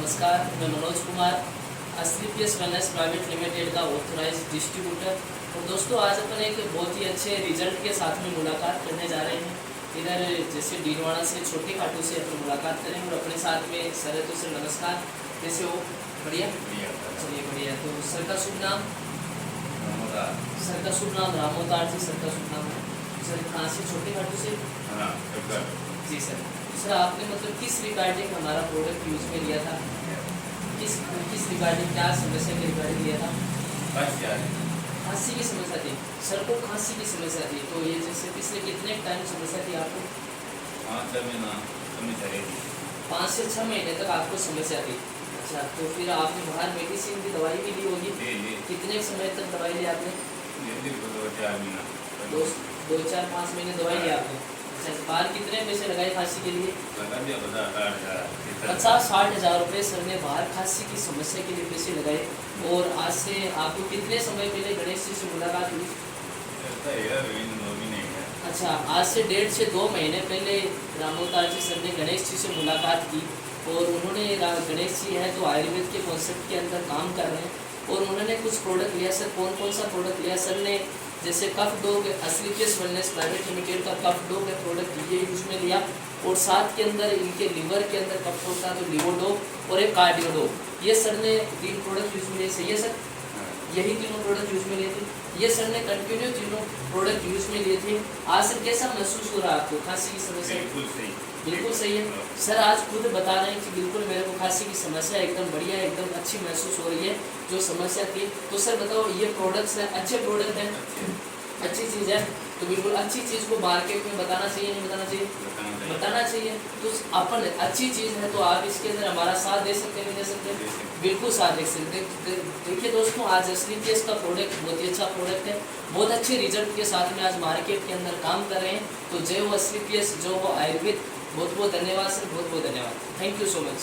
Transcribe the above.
नमस्कार, मैं मनोज कुमार, एसलीपीएस वेलनेस प्राइवेट लिमिटेड का ऑथोराइज डिस्ट्रीब्यूटर। और दोस्तों, आज अपन एक बहुत ही अच्छे रिजल्ट के साथ में मुलाकात करने जा रहे हैं। इधर जैसे डीनवाड़ा से छोटे खाटू से अपन मुलाकात करें और अपने साथ में सर है। तो सर नमस्कार, कैसे हो? बढ़िया, चलिए बढ़िया। तो सर का शुभ नाम? सर का शुभ नाम रामोदार जी। सर का शुभ नाम सर कहाँ से? छोटे खाटू से जी सर। सर आपने मतलब किस रिगार्डिंग हमारा प्रोडक्ट यूज में लिया था? किस रिगार्डिंग, क्या समस्या के रिगार्डिंग लिया था? खांसी की समस्या थी सर को। खांसी की समस्या थी, तो ये जैसे पिछले कितने टाइम समस्या थी आपको? 5 से 6 महीने तक आपको समस्या थी। अच्छा, तो फिर आपने बाहर मेडिसिन की दवाई भी ली होगी? कितने समय तक दवाई ली आपने? 2-4-5 महीने दवाई ली आपने। अच्छा, बाहर कितने पैसे लगाए खांसी के लिए? 50-60 हज़ार रुपये सर ने बाहर खांसी की समस्या के लिए पैसे लगाए। और आज से आपको कितने समय पहले गणेश जी से मुलाकात हुई? अच्छा, आज से 1.5 से 2 महीने पहले रामोदार जी सर ने गणेश जी से मुलाकात की। और उन्होंने गणेश जी है तो आयुर्वेद के कॉन्सेप्ट के अंदर काम कर रहे हैं। और उन्होंने कुछ प्रोडक्ट लिया सर। कौन कौन सा प्रोडक्ट लिया सर ने? जैसे कफ डॉग, एसलीपीएस वेलनेस प्राइवेट लिमिटेड का कफ डॉग है प्रोडक्ट, ये यूज में लिया। और साथ के अंदर इनके लीवर के अंदर कफ होता है तो लिवोडॉग और एक कार्डियोडॉग, ये सर ने 3 प्रोडक्ट यूज में लिए। सही है सर? यही तीनों प्रोडक्ट यूज में लिए थे। ये सर ने कंटिन्यू तीनों प्रोडक्ट यूज में लिए थे। आज से कैसा महसूस हो रहा है आपको? खांसी की समस्या बिल्कुल सही है सर। आज खुद बता रहे हैं कि बिल्कुल मेरे को खांसी की समस्या एकदम बढ़िया, एकदम अच्छी महसूस हो रही है जो समस्या थी। तो सर बताओ, ये प्रोडक्ट्स हैं, अच्छे प्रोडक्ट हैं, अच्छी चीज़ है। तो बिल्कुल अच्छी चीज़ को मार्केट में बताना चाहिए, नहीं बताना चाहिए? बताना चाहिए। तो अपन अच्छी चीज़ है तो आप इसके अंदर हमारा साथ दे सकते हैं, नहीं दे सकते? बिल्कुल साथ दे सकते। देखिए दोस्तों, आज एसलीपीएस का प्रोडक्ट बहुत ही अच्छा प्रोडक्ट है, बहुत अच्छे रिजल्ट के साथ में आज मार्केट के अंदर काम कर रहे हैं। तो जय हो एसलीपीएस, जो हो आयुर्वेद। बहुत बहुत धन्यवाद सर, बहुत बहुत धन्यवाद। Thank you so much.